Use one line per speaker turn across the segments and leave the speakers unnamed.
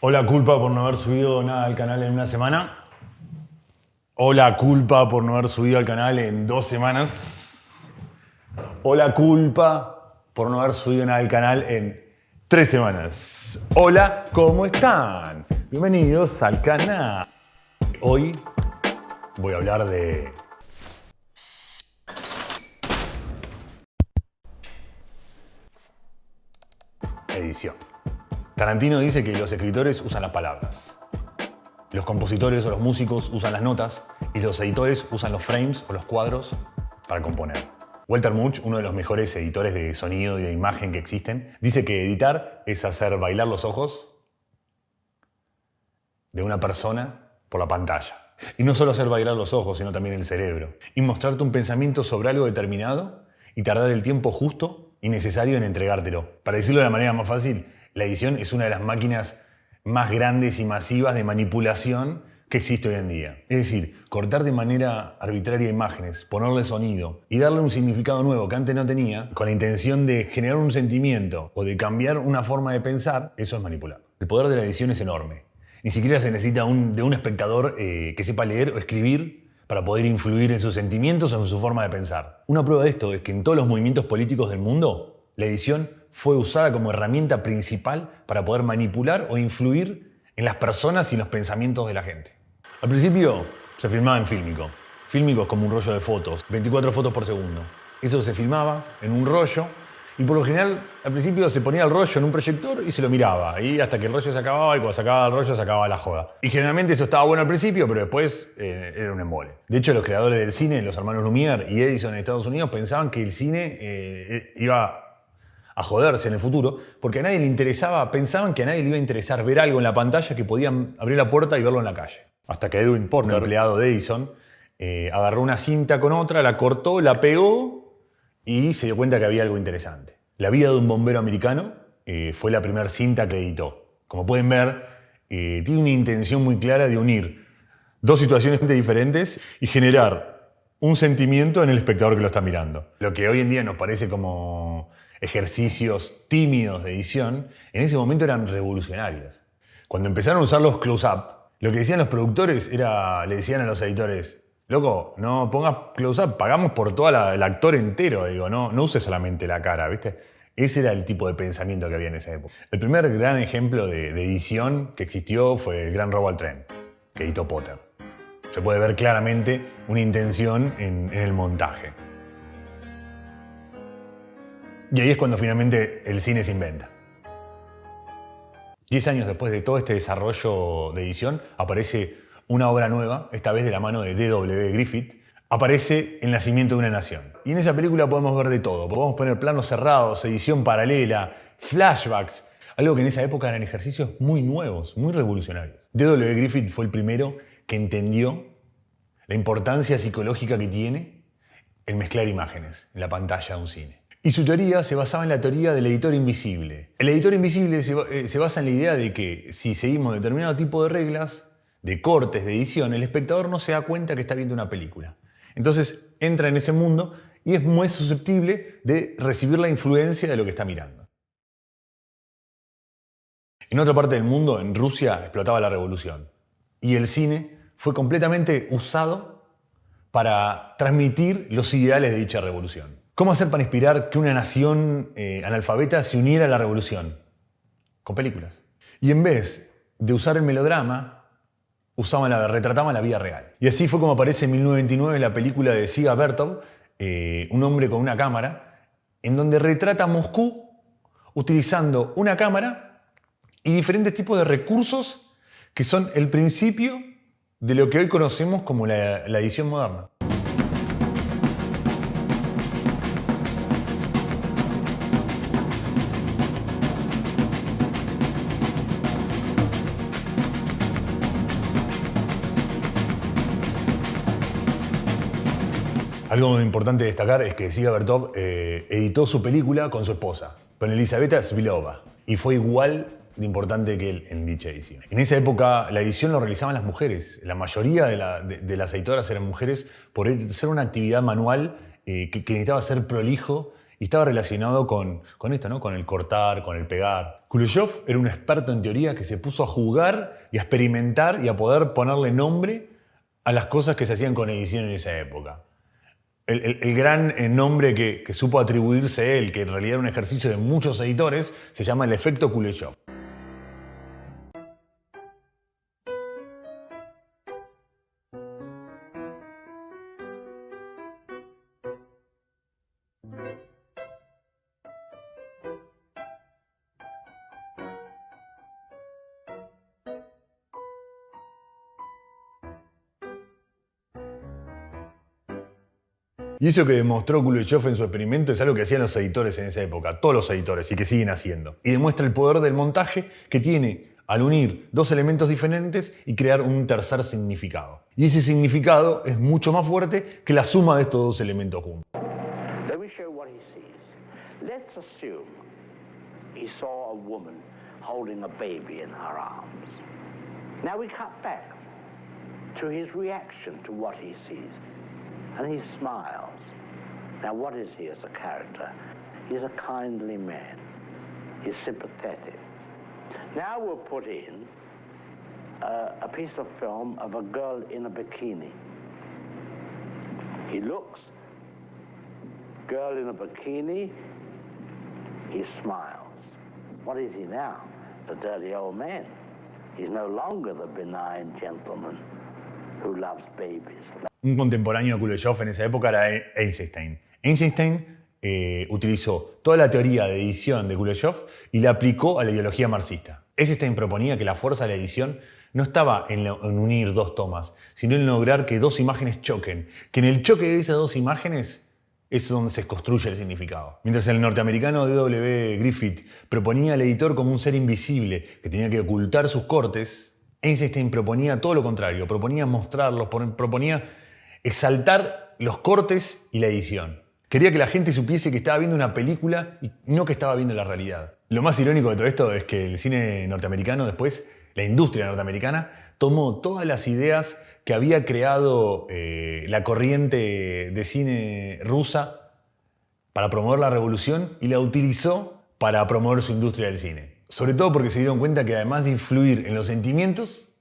O la culpa por no haber subido nada al canal en una semana. O la culpa por no haber subido al canal en 2 semanas. O la culpa por no haber subido nada al canal en 3 semanas. Hola, ¿cómo están? Bienvenidos al canal. Hoy voy a hablar de... edición. Tarantino dice que los escritores usan las palabras, los compositores o los músicos usan las notas y los editores usan los frames o los cuadros para componer. Walter Murch, uno de los mejores editores de sonido y de imagen que existen, dice que editar es hacer bailar los ojos de una persona por la pantalla. Y no solo hacer bailar los ojos, sino también el cerebro. Y mostrarte un pensamiento sobre algo determinado y tardar el tiempo justo y necesario en entregártelo. Para decirlo de la manera más fácil, la edición es una de las máquinas más grandes y masivas de manipulación que existe hoy en día. Es decir, cortar de manera arbitraria imágenes, ponerle sonido y darle un significado nuevo que antes no tenía, con la intención de generar un sentimiento o de cambiar una forma de pensar, eso es manipular. El poder de la edición es enorme. Ni siquiera se necesita de un espectador que sepa leer o escribir para poder influir en sus sentimientos o en su forma de pensar. Una prueba de esto es que en todos los movimientos políticos del mundo, la edición fue usada como herramienta principal para poder manipular o influir en las personas y en los pensamientos de la gente. Al principio se filmaba en fílmico. Fílmico es como un rollo de fotos, 24 fotos por segundo. Eso se filmaba en un rollo y por lo general al principio se ponía el rollo en un proyector y se lo miraba. Y hasta que el rollo se acababa y cuando se acababa el rollo se acababa la joda. Y generalmente eso estaba bueno al principio, pero después era un embole. De hecho, los creadores del cine, los hermanos Lumière y Edison en Estados Unidos, pensaban que el cine iba a joderse en el futuro, porque a nadie le interesaba, pensaban que a nadie le iba a interesar ver algo en la pantalla que podían abrir la puerta y verlo en la calle. Hasta que Edwin Porter, un empleado de Edison, agarró una cinta con otra, la cortó, la pegó y se dio cuenta que había algo interesante. La vida de un bombero americano fue la primera cinta que editó. Como pueden ver, tiene una intención muy clara de unir dos situaciones diferentes y generar un sentimiento en el espectador que lo está mirando. Lo que hoy en día nos parece como ejercicios tímidos de edición, en ese momento eran revolucionarios. Cuando empezaron a usar los close-up, lo que decían los productores le decían a los editores, loco, no pongas close-up, pagamos por todo el actor entero, digo, no uses solamente la cara, ¿viste? Ese era el tipo de pensamiento que había en esa época. El primer gran ejemplo de edición que existió fue El Gran Robo al Tren, que editó Potter. Se puede ver claramente una intención en el montaje. Y ahí es cuando finalmente el cine se inventa. 10 años después de todo este desarrollo de edición, aparece una obra nueva, esta vez de la mano de D.W. Griffith, aparece El nacimiento de una nación. Y en esa película podemos ver de todo. Podemos poner planos cerrados, edición paralela, flashbacks, algo que en esa época eran ejercicios muy nuevos, muy revolucionarios. D.W. Griffith fue el primero que entendió la importancia psicológica que tiene el mezclar imágenes en la pantalla de un cine. Y su teoría se basaba en la teoría del editor invisible. El editor invisible se basa en la idea de que si seguimos determinado tipo de reglas, de cortes, de edición, el espectador no se da cuenta que está viendo una película. Entonces entra en ese mundo y es muy susceptible de recibir la influencia de lo que está mirando. En otra parte del mundo, en Rusia, explotaba la revolución. Y el cine fue completamente usado para transmitir los ideales de dicha revolución. ¿Cómo hacer para inspirar que una nación analfabeta se uniera a la revolución? Con películas. Y en vez de usar el melodrama, retrataban la vida real. Y así fue como aparece en 1929 la película de Dziga Vertov, Un hombre con una cámara, en donde retrata Moscú utilizando una cámara y diferentes tipos de recursos que son el principio de lo que hoy conocemos como la edición moderna. Algo muy importante destacar es que Dziga Vertov editó su película con su esposa, con Elizaveta Svilova, y fue igual de importante que él en dicha edición. En esa época la edición lo realizaban las mujeres. La mayoría de las editoras eran mujeres por ser una actividad manual que necesitaba ser prolijo y estaba relacionado con esto, ¿no? Con el cortar, con el pegar. Kuleshov era un experto en teoría que se puso a jugar y a experimentar y a poder ponerle nombre a las cosas que se hacían con edición en esa época. El gran nombre que supo atribuirse él, que en realidad era un ejercicio de muchos editores, se llama el efecto Kuleshov. Y eso que demostró Kuleshov en su experimento es algo que hacían los editores en esa época, todos los editores, y que siguen haciendo. Y demuestra el poder del montaje que tiene al unir dos elementos diferentes y crear un tercer significado. Y ese significado es mucho más fuerte que la suma de estos dos elementos juntos.
Let me show what he sees. Let's assume he saw a woman holding a baby in her arms. Now we cut back to his reaction to what he sees. And he smiles. Now what is he as a character? He's a kindly man. He's sympathetic. Now we'll put in a piece of film of a girl in a bikini. He looks, girl in a bikini, he smiles. What is he now? The dirty old man. He's no longer the benign gentleman who loves babies.
Un contemporáneo de Kuleshov en esa época era Eisenstein. Eisenstein utilizó toda la teoría de edición de Kuleshov y la aplicó a la ideología marxista. Eisenstein proponía que la fuerza de la edición no estaba en unir dos tomas, sino en lograr que dos imágenes choquen, que en el choque de esas dos imágenes es donde se construye el significado. Mientras el norteamericano D.W. Griffith proponía al editor como un ser invisible que tenía que ocultar sus cortes, Eisenstein proponía todo lo contrario, proponía mostrarlos, proponía exaltar los cortes y la edición. Quería que la gente supiese que estaba viendo una película y no que estaba viendo la realidad. Lo más irónico de todo esto es que el cine norteamericano después, la industria norteamericana, tomó todas las ideas que había creado la corriente de cine rusa para promover la revolución y la utilizó para promover su industria del cine. Sobre todo porque se dieron cuenta que además de influir en los sentimientos,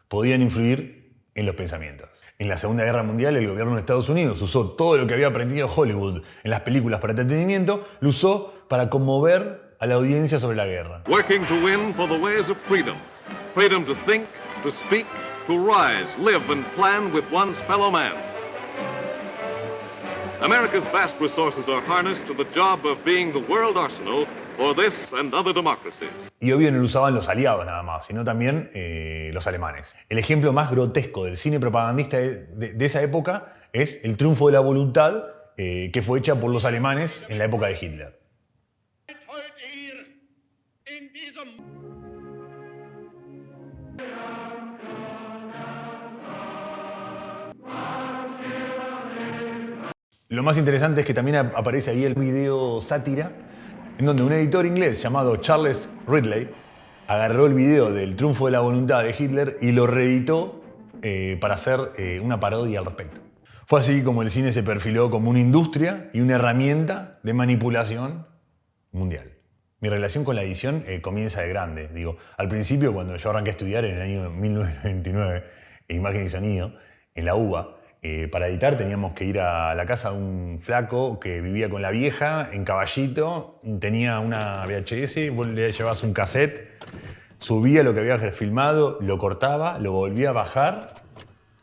podían influir en los pensamientos. En la Segunda Guerra Mundial, el gobierno de Estados Unidos usó todo lo que había aprendido Hollywood en las películas para entretenimiento, lo usó para conmover a la audiencia sobre la guerra.
Working to win for the ways of freedom. Freedom to think, to speak, to rise, live and plan with one's fellow man. America's vast resources are harnessed to the job of being the world arsenal for this and other democracies.
Y obvio no lo usaban los aliados nada más, sino también los alemanes. El ejemplo más grotesco del cine propagandista de esa época es El triunfo de la voluntad, que fue hecha por los alemanes en la época de Hitler. Lo más interesante es que también aparece ahí el video sátira, en donde un editor inglés llamado Charles Ridley agarró el video del triunfo de la voluntad de Hitler y lo reeditó para hacer una parodia al respecto. Fue así como el cine se perfiló como una industria y una herramienta de manipulación mundial. Mi relación con la edición comienza de grande. Digo, al principio, cuando yo arranqué a estudiar en el año 1999, imagen y sonido, en la UBA, para editar teníamos que ir a la casa de un flaco que vivía con la vieja en Caballito, tenía una VHS, vos le llevabas un cassette, subía lo que había filmado, lo cortaba, lo volvía a bajar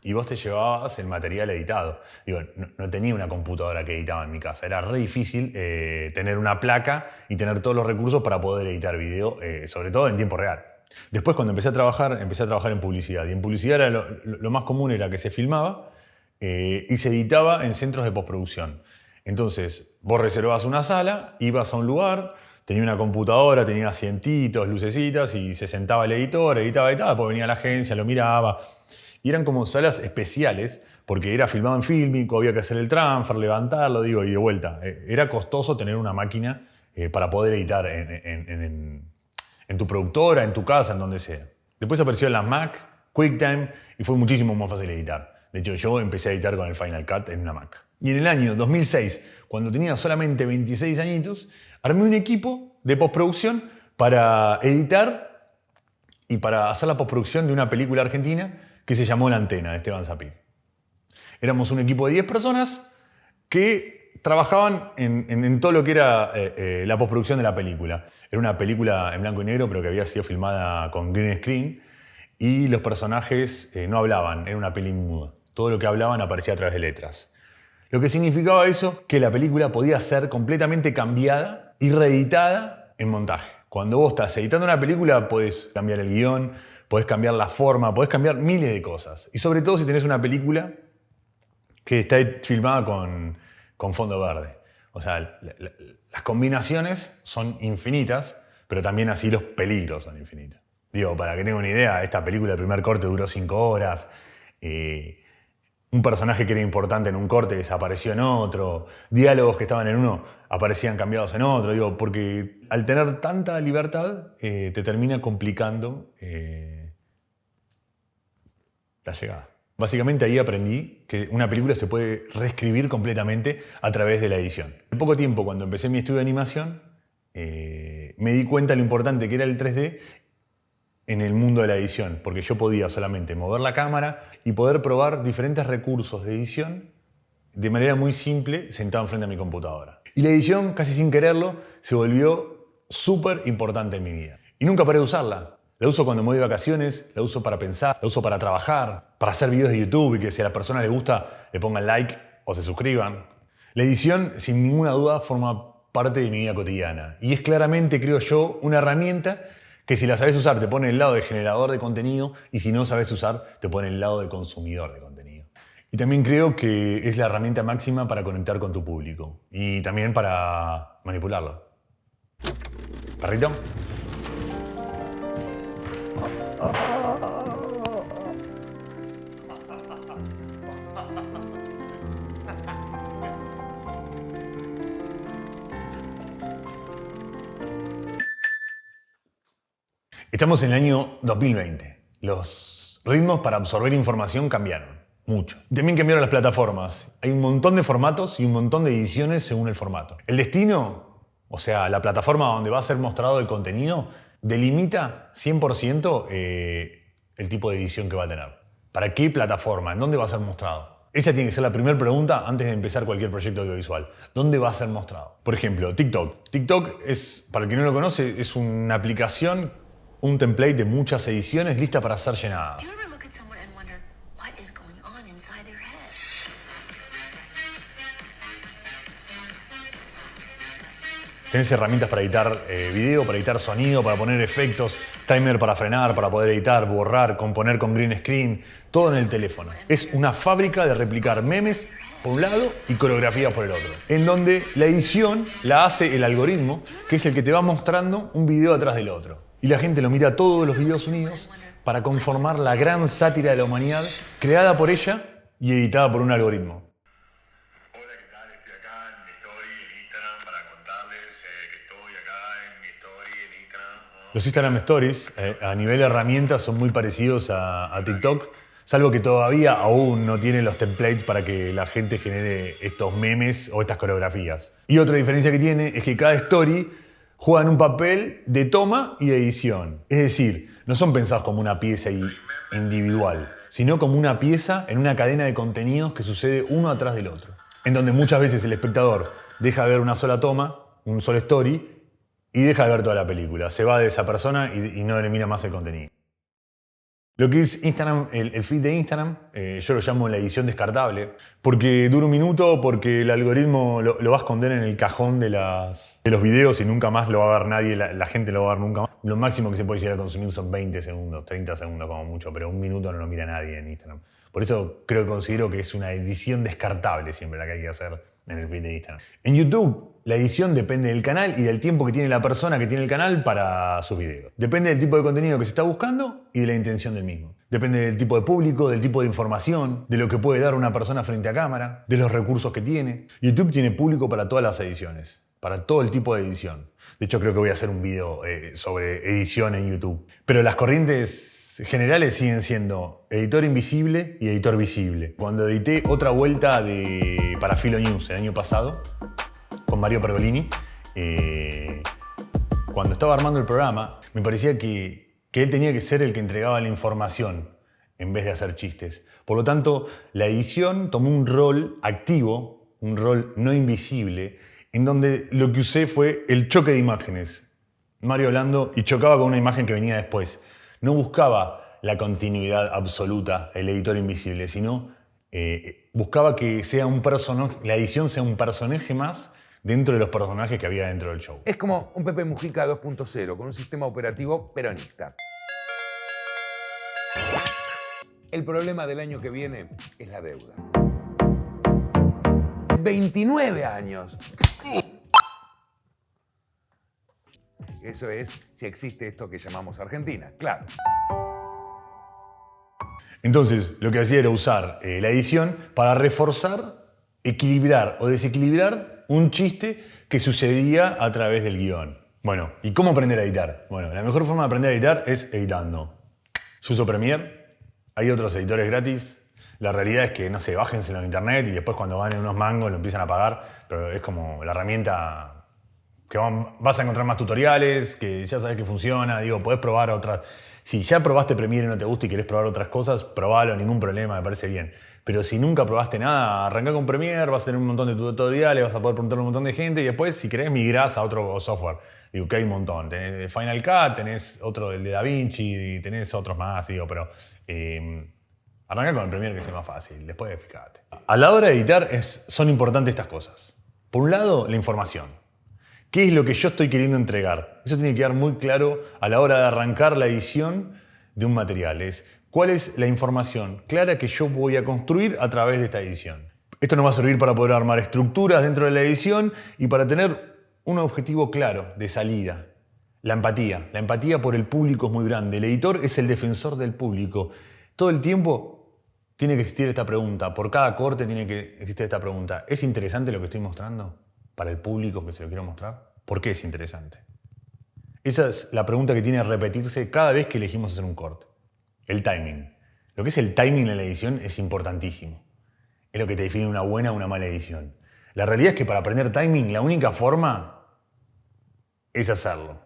y vos te llevabas el material editado. Digo, no tenía una computadora que editaba en mi casa, era re difícil tener una placa y tener todos los recursos para poder editar video, sobre todo en tiempo real. Después, cuando empecé a trabajar en publicidad, y en publicidad era lo más común era que se filmaba y se editaba en centros de postproducción. Entonces, vos reservabas una sala, ibas a un lugar, tenía una computadora, tenía asientitos, lucecitas, y se sentaba el editor, editaba, después venía la agencia, lo miraba. Y eran como salas especiales, porque era filmado en Filmic, había que hacer el transfer, levantarlo, y de vuelta. Era costoso tener una máquina para poder editar en tu productora, en tu casa, en donde sea. Después aparecieron las Mac, QuickTime, y fue muchísimo más fácil editar. De hecho, yo empecé a editar con el Final Cut en una Mac. Y en el año 2006, cuando tenía solamente 26 añitos, armé un equipo de postproducción para editar y para hacer la postproducción de una película argentina que se llamó La Antena, de Esteban Sapir. Éramos un equipo de 10 personas que trabajaban en todo lo que era la postproducción de la película. Era una película en blanco y negro, pero que había sido filmada con green screen, y los personajes no hablaban, era una peli muda. Todo lo que hablaban aparecía a través de letras. Lo que significaba eso, que la película podía ser completamente cambiada y reeditada en montaje. Cuando vos estás editando una película, podés cambiar el guión, podés cambiar la forma, podés cambiar miles de cosas. Y sobre todo si tenés una película que está filmada con fondo verde. O sea, las combinaciones son infinitas, pero también así los peligros son infinitos. Digo, para que tengan una idea, esta película, el primer corte duró 5 horas. Un personaje que era importante en un corte desapareció en otro. Diálogos que estaban en uno aparecían cambiados en otro. Digo, porque al tener tanta libertad, te termina complicando la llegada. Básicamente ahí aprendí que una película se puede reescribir completamente a través de la edición. En poco tiempo, cuando empecé mi estudio de animación, me di cuenta de lo importante que era el 3D en el mundo de la edición, porque yo podía solamente mover la cámara y poder probar diferentes recursos de edición de manera muy simple, sentado enfrente a mi computadora. Y la edición, casi sin quererlo, se volvió súper importante en mi vida. Y nunca paré de usarla. La uso cuando me voy de vacaciones, la uso para pensar, la uso para trabajar, para hacer videos de YouTube y que si a la persona le gusta le pongan like o se suscriban. La edición, sin ninguna duda, forma parte de mi vida cotidiana. Y es claramente, creo yo, una herramienta que si la sabes usar te pone el lado de generador de contenido y si no sabes usar te pone el lado de consumidor de contenido. Y también creo que es la herramienta máxima para conectar con tu público y también para manipularlo. ¿Perrito? Estamos en el año 2020. Los ritmos para absorber información cambiaron mucho. También cambiaron las plataformas. Hay un montón de formatos y un montón de ediciones según el formato. El destino, o sea, la plataforma donde va a ser mostrado el contenido, delimita 100% el tipo de edición que va a tener. ¿Para qué plataforma? ¿En dónde va a ser mostrado? Esa tiene que ser la primera pregunta antes de empezar cualquier proyecto audiovisual. ¿Dónde va a ser mostrado? Por ejemplo, TikTok. TikTok es, para el que no lo conoce, es una aplicación, un template de muchas ediciones lista para ser llenadas. Tenés herramientas para editar video, para editar sonido, para poner efectos, timer para frenar, para poder editar, borrar, componer con green screen, todo en el teléfono. Es una fábrica de replicar memes por un lado y coreografías por el otro, en donde la edición la hace el algoritmo, que es el que te va mostrando un video atrás del otro. Y la gente lo mira todos los videos unidos para conformar la gran sátira de la humanidad creada por ella y editada por un algoritmo.
Hola, ¿qué tal? Estoy acá en mi story en Instagram para contarles que estoy acá en mi story en Instagram.
Los Instagram Stories a nivel herramienta son muy parecidos a TikTok, salvo que todavía aún no tienen los templates para que la gente genere estos memes o estas coreografías. Y otra diferencia que tiene es que cada story juegan un papel de toma y de edición. Es decir, no son pensados como una pieza individual, sino como una pieza en una cadena de contenidos que sucede uno atrás del otro. En donde muchas veces el espectador deja de ver una sola toma, un solo story, y deja de ver toda la película. Se va de esa persona y no le mira más el contenido. Lo que es Instagram, el feed de Instagram, yo lo llamo la edición descartable, porque dura un minuto, porque el algoritmo lo va a esconder en el cajón de los videos y nunca más lo va a ver nadie, la gente lo va a ver nunca más. Lo máximo que se puede llegar a consumir son 20 segundos, 30 segundos como mucho, pero un minuto no lo mira nadie en Instagram. Por eso considero que es una edición descartable siempre la que hay que hacer en el feed de Instagram. En YouTube, la edición depende del canal y del tiempo que tiene la persona que tiene el canal para sus videos. Depende del tipo de contenido que se está buscando y de la intención del mismo. Depende del tipo de público, del tipo de información, de lo que puede dar una persona frente a cámara, de los recursos que tiene. YouTube tiene público para todas las ediciones, para todo el tipo de edición. De hecho, creo que voy a hacer un video sobre edición en YouTube. Pero las corrientes generales siguen siendo editor invisible y editor visible. Cuando edité otra vuelta para Filo News el año pasado, con Mario Pergolini, cuando estaba armando el programa, me parecía que él tenía que ser el que entregaba la información en vez de hacer chistes. Por lo tanto, la edición tomó un rol activo, un rol no invisible, en donde lo que usé fue el choque de imágenes. Mario hablando y chocaba con una imagen que venía después. No buscaba la continuidad absoluta, el editor invisible, sino buscaba que sea un personaje, la edición sea un personaje más dentro de los personajes que había dentro del show.
Es como un Pepe Mujica 2.0 con un sistema operativo peronista. El problema del año que viene es la deuda. 29 años. Eso es si existe esto que llamamos Argentina, claro.
Entonces, lo que hacía era usar la edición para reforzar, equilibrar o desequilibrar un chiste que sucedía a través del guión. Bueno, ¿y cómo aprender a editar? Bueno, la mejor forma de aprender a editar es editando. Yo uso Premiere. Hay otros editores gratis. La realidad es que, no sé, bájenselo en internet y después cuando van en unos mangos lo empiezan a pagar, pero es como la herramienta que vas a encontrar más tutoriales, que ya sabes que funciona. Digo, podés probar otras. Si ya probaste Premiere y no te gusta y querés probar otras cosas, probalo, ningún problema, me parece bien. Pero si nunca probaste nada, arrancá con Premiere, vas a tener un montón de tutoriales, vas a poder preguntarle a un montón de gente y después, si querés, migrás a otro software. Digo, que hay un montón. Tenés Final Cut, tenés otro, el de DaVinci, y tenés otros más, digo, pero arrancá con el Premiere, que es el más fácil, después fíjate. A la hora de editar son importantes estas cosas. Por un lado, la información. ¿Qué es lo que yo estoy queriendo entregar? Eso tiene que quedar muy claro a la hora de arrancar la edición de un material. ¿Cuál es la información clara que yo voy a construir a través de esta edición? Esto nos va a servir para poder armar estructuras dentro de la edición y para tener un objetivo claro de salida. La empatía. La empatía por el público es muy grande. El editor es el defensor del público. Todo el tiempo tiene que existir esta pregunta. Por cada corte tiene que existir esta pregunta. ¿Es interesante lo que estoy mostrando para el público que se lo quiero mostrar? ¿Por qué es interesante? Esa es la pregunta que tiene que repetirse cada vez que elegimos hacer un corte. El timing. Lo que es el timing en la edición es importantísimo. Es lo que te define una buena o una mala edición. La realidad es que para aprender timing, la única forma es hacerlo,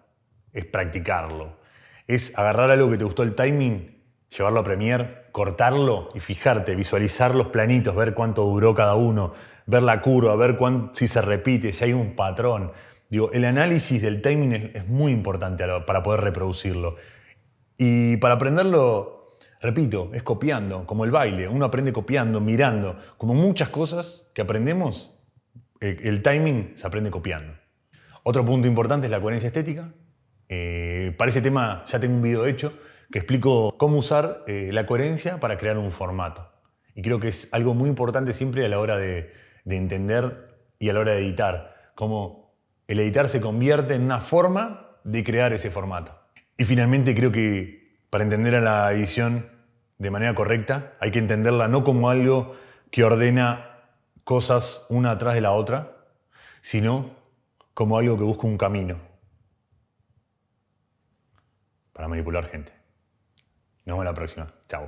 es practicarlo. Es agarrar algo que te gustó el timing, llevarlo a Premiere, cortarlo y fijarte, visualizar los planitos, ver cuánto duró cada uno, ver la curva, ver si se repite, si hay un patrón. Digo, el análisis del timing es muy importante para poder reproducirlo. Y para aprenderlo, repito, es copiando, como el baile. Uno aprende copiando, mirando. Como muchas cosas que aprendemos, el timing se aprende copiando. Otro punto importante es la coherencia estética. Para ese tema ya tengo un video hecho que explico cómo usar la coherencia para crear un formato. Y creo que es algo muy importante siempre a la hora de entender y a la hora de editar. Cómo el editar se convierte en una forma de crear ese formato. Y finalmente creo que para entender a la edición de manera correcta hay que entenderla no como algo que ordena cosas una atrás de la otra, sino como algo que busca un camino para manipular gente. Nos vemos la próxima. Chao.